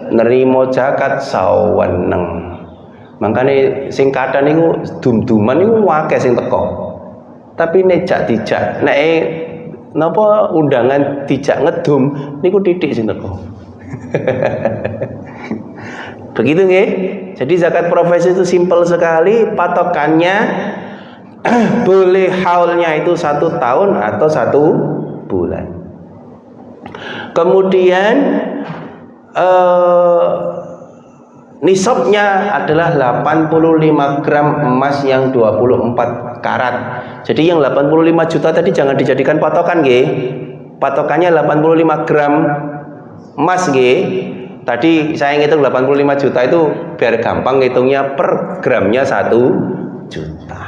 Nerimo zakat saweneng. Makane sing kadang niku dum-duman niku akeh sing teko. Tapi nek dijak nek napa undangan dijak ngedum niku titik sing teko. Begitu nggih. Jadi zakat profesi itu simpel sekali, patokannya boleh haulnya itu 1 tahun atau 1 bulan. Kemudian nisabnya adalah 85 gram emas yang 24 karat. Jadi yang 85 juta tadi jangan dijadikan patokan nggih. Patokannya 85 gram emas nggih. Tadi saya ngitung 85 juta itu biar gampang ngitungnya per gramnya 1 juta.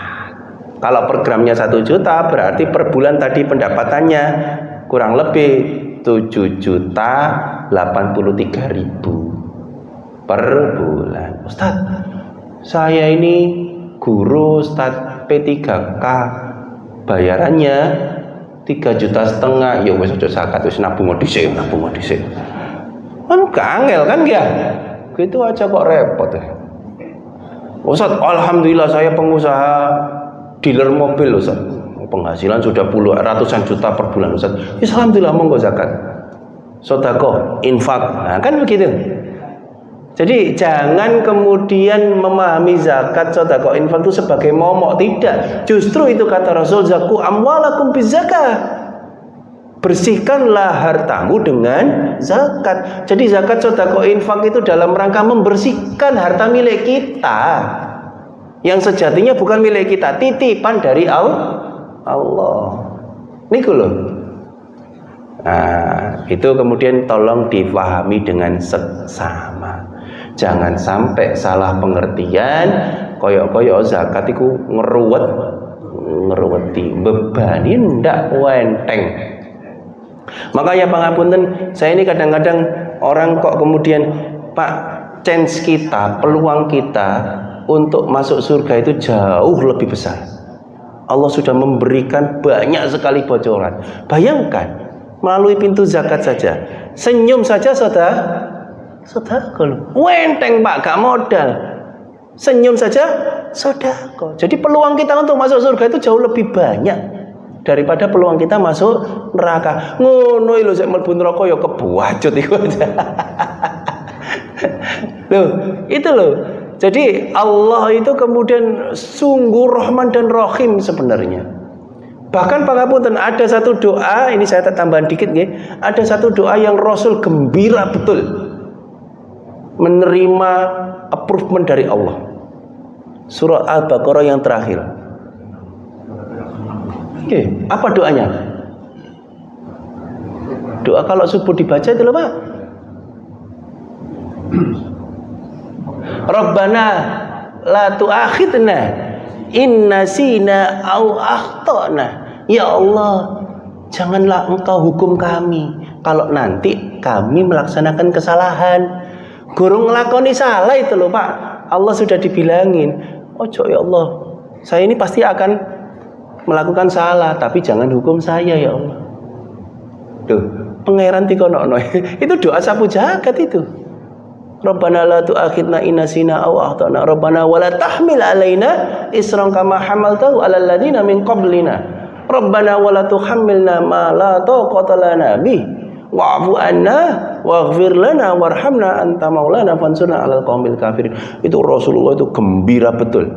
Kalau per gramnya 1 juta berarti per bulan tadi pendapatannya kurang lebih 7 juta 83 ribu per bulan. Ustaz, saya ini guru Ustaz P3K, bayarannya 3,5 juta. Ya wis aja zakat, wis nabung dhisik. Kan kangel kan ya? Gitu aja kok repot ya. Ustaz, alhamdulillah saya pengusaha dealer mobil Ustaz. Penghasilan sudah ratusan juta per bulan Ustaz. Ya alhamdulillah, monggo zakat. Sedekah, infak. Nah, kan begitu. Jadi jangan kemudian memahami zakat, sedekah, infak itu sebagai momok, tidak. Justru itu kata Rasul, zaku amwalakum bizakah. Bersihkanlah hartamu dengan zakat. Jadi zakat, sedekah, infak itu dalam rangka membersihkan harta milik kita yang sejatinya bukan milik kita, titipan dari Allah. Niku loh. Nah, itu kemudian tolong difahami dengan seksama. Jangan sampai salah pengertian, koyok-koyok zakat itu ngeruweti, bebani ndak wenteng. Makanya pangapunten, saya ini kadang-kadang orang kok kemudian, Pak, chance kita, peluang kita untuk masuk surga itu jauh lebih besar. Allah sudah memberikan banyak sekali bocoran. Bayangkan, melalui pintu zakat saja, senyum saja sedekah. Wenteng Pak, gak modal. Senyum saja sedekah. Jadi peluang kita untuk masuk surga itu jauh lebih banyak daripada peluang kita masuk neraka. Ngono lho, sik mlebu neraka ya kebuacut iku aja. Loh, itu loh. Jadi Allah itu kemudian sungguh Rahman dan Rahim sebenarnya. Bahkan pangapunten, ada satu doa, ini saya tambahan dikit nggih. Ada satu doa yang Rasul gembira betul menerima approval dari Allah. Surah Al-Baqarah yang terakhir. Oke, apa doanya? Doa kalau subuh dibaca itu loh Pak. Rabbana la tu'akhidna in nasina au akhtana. Ya Allah, janganlah Engkau hukum kami kalau nanti kami melaksanakan kesalahan. Gurung ngelakoni salah itu loh Pak. Allah sudah dibilangin, ojo ya Allah, saya ini pasti akan melakukan salah, tapi jangan hukum saya ya Allah. Tuh, pangeran tikono. Itu doa sapu jagat itu. Rabbana la tu'akhidna in nasina aw akhtana. Rabbana wa la tahmil alaina isran kama hamaltahu 'alal ladzina min qablina. Rabbana wa la tuhammilna ma la taqata lana bih. Wa'fu anna waghfir lana warhamna anta maulana fansurna 'alal qaumil kafirin. Itu Rasulullah itu gembira betul.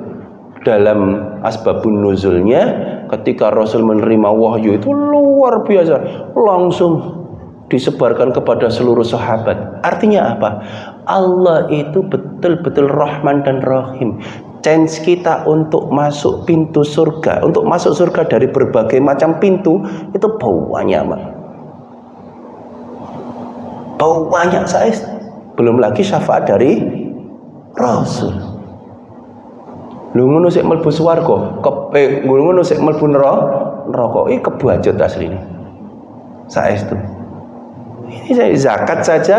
Dalam asbabun nuzulnya, ketika Rasul menerima wahyu itu luar biasa, langsung disebarkan kepada seluruh sahabat. Artinya apa? Allah itu betul-betul Rahman dan Rahim. Chance kita untuk masuk pintu surga, untuk masuk surga dari berbagai macam pintu itu banyak, Pak. Banyak saya. Belum lagi syafaat dari Rasul. Lho ngono sik mlebu swarga, ngono sik mlebu neraka. Iki kebuajut asline. Saestu. Ini zakat saja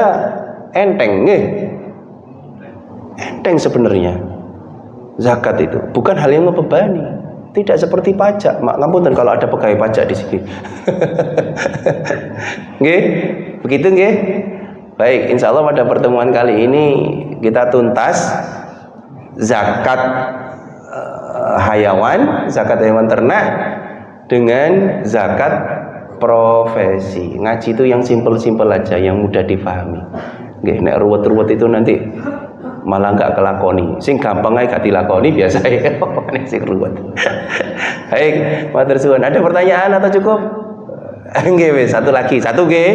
enteng nggih. Enteng sebenarnya. Zakat itu bukan hal yang membebani. Tidak seperti pajak. Ngapunten kalau ada pegawai pajak di sini. Nggih, begitu nggih. Baik, insya Allah pada pertemuan kali ini kita tuntas zakat hayawan, zakat hewan ternak dengan zakat profesi. Ngaji itu yang simpel-simpel aja, yang mudah difahami. Nggih, nek ruwet-ruwet itu nanti malah nggak kelakoni. Sing gampang aja gak dilakoni biasa ya. Sing ruwet. Baik, matur suwun. Ada pertanyaan atau cukup? Nggih wis, satu lagi. Satu nggih.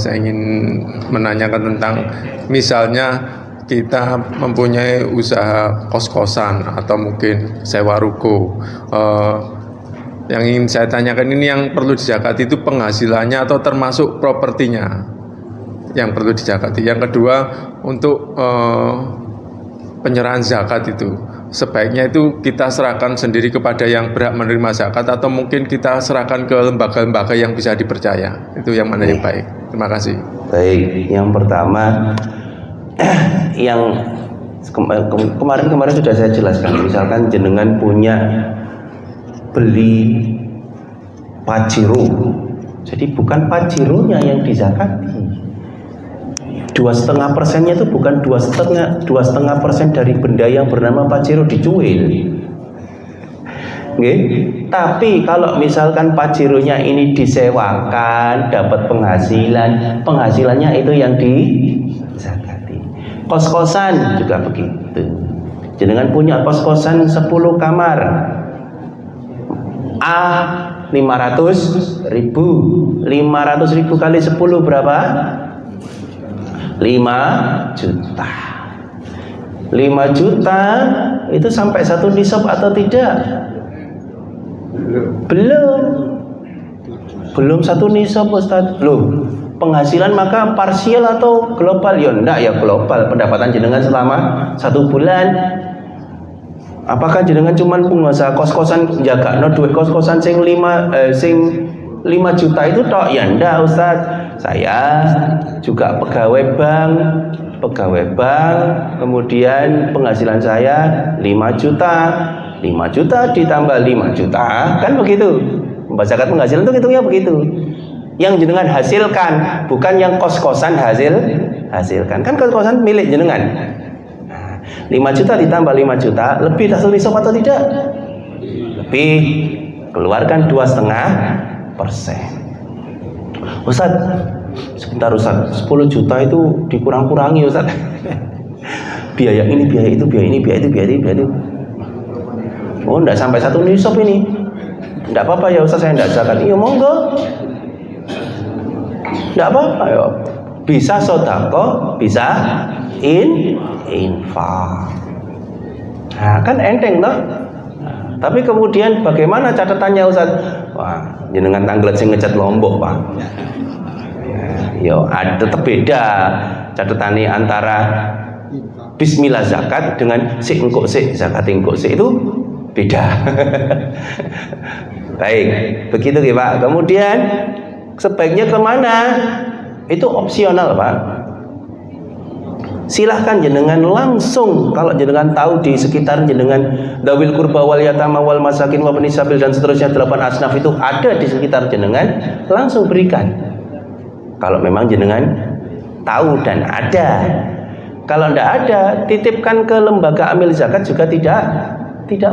saya ingin menanyakan tentang misalnya kita mempunyai usaha kos-kosan atau mungkin sewa ruko. Yang ingin saya tanyakan ini yang perlu dizakati itu penghasilannya atau termasuk propertinya yang perlu dizakati. Yang kedua untuk penyerahan zakat itu sebaiknya itu kita serahkan sendiri kepada yang berhak menerima zakat atau mungkin kita serahkan ke lembaga-lembaga yang bisa dipercaya. Itu yang mana yang baik. Terima kasih. Baik, yang pertama yang kemarin sudah saya jelaskan. Misalkan jenengan punya beli pajero, jadi bukan pajeronya yang dizakati. 2,5%-nya itu bukan 2,5% dari benda yang bernama pajero dicuil. Okay. Tapi kalau misalkan pajeronya ini disewakan, dapat penghasilan, penghasilannya itu yang dizakati. Kos-kosan juga begitu. Jenengan punya kos-kosan 10 kamar, 500.000. 500.000 kali 10 berapa? 5 juta. 5 juta itu sampai satu nisab atau tidak? Belum satu nisab, Ustaz. Loh, penghasilan maka parsial atau global? Ya enggak, ya global. Pendapatan jenengan selama 1 bulan. Apakah jenengan cuman pengusaha kos-kosan jaga duit kos-kosan sing 5 juta itu tok? Ya enggak, Ustaz. Saya juga pegawai bank, kemudian penghasilan saya 5 juta. 5 juta ditambah 5 juta, kan begitu. Zakat penghasilan itu hitungnya begitu. Yang jenengan hasilkan, bukan yang kos-kosan hasilkan. Kan kos-kosan milik jenengan. 5 juta ditambah 5 juta, lebih dari nisab atau tidak? Lebih. Keluarkan 2,5%. Ustaz, sebentar Ustaz, 10 juta itu dikurang-kurangi Ustaz. Biaya ini, biaya itu, biaya ini, biaya itu, biaya itu, biaya itu. Oh, enggak sampai satu nisab ini. Enggak apa-apa ya Ustaz, saya enggak zakat. Iya, monggo. Enggak apa-apa ya. Bisa sedekah, bisa infak. Nah, kan enteng toh? Tapi kemudian bagaimana catatannya Ustaz? Wah, jenengan tanglet sing ngecat Lombok, Pak. Yo, tetap beda catatannya antara bismillah zakat dengan sik engkok sik zakat engkok sik itu beda. Baik, begitu ya Pak. Kemudian sebaiknya kemana? Itu opsional Pak. Silahkan jenengan langsung, kalau jenengan tahu di sekitar jenengan dawil kurba wal yatama wal masakin wa bani sabil dan seterusnya 8 asnaf itu ada di sekitar jenengan, langsung berikan. Kalau memang jenengan tahu dan ada. Kalau tidak ada, titipkan ke lembaga amil zakat juga tidak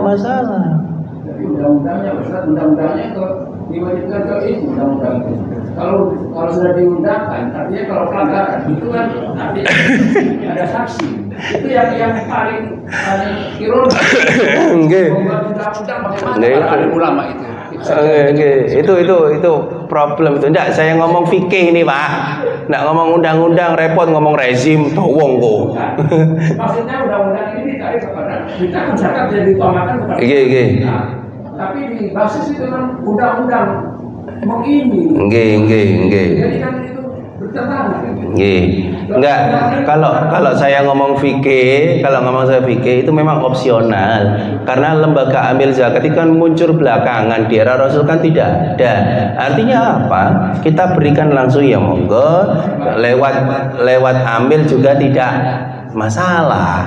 masalah. Jadi undang-undangnya Ustaz, undang-undangnya ke diwajibkan ke ini undang-undang itu. Kalau sudah diundangkan, artinya kalau pelanggaran itu kan artinya ada saksi. Itu yang paling ironis. Nggih. Undang-undang bagaimana Nggih. ada ulama itu. Itu problem itu. Enggak, saya ngomong fikih ini Pak. Enggak ngomong undang-undang, repot ngomong rezim, tawong kok. Maksudnya undang-undang ini ditarik kepada kita kan zakat jadi diutamakan kepada Nggih. tapi di basis itu kan undang-undang mengini. Nggih. Jadi kan itu bertentangan. Nggih. Enggak, kalau saya ngomong fikih, itu memang opsional. Karena lembaga amil zakat itu kan muncul belakangan, di era Rasul kan tidak ada. Artinya apa? Kita berikan langsung ya monggo, lewat amil juga tidak masalah.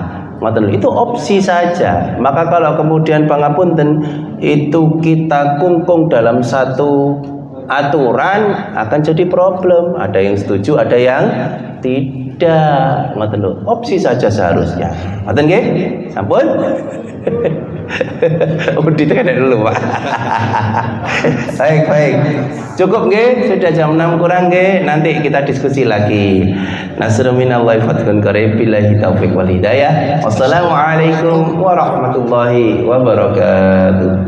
Itu opsi saja. Maka kalau kemudian pangapunten itu kita kungkung dalam satu aturan akan jadi problem. Ada yang setuju, ada yang tidak. Opsi saja seharusnya. Ngoten nggih? Sampun? Ditekan dulu Pak. Baik. Cukup nggih? Sudah jam 6 kurang nggih? Nanti kita diskusi lagi. Nasrun minallahi fathun qarib, billahi taufiq wal hidayah. Wassalamualaikum warahmatullahi wabarakatuh.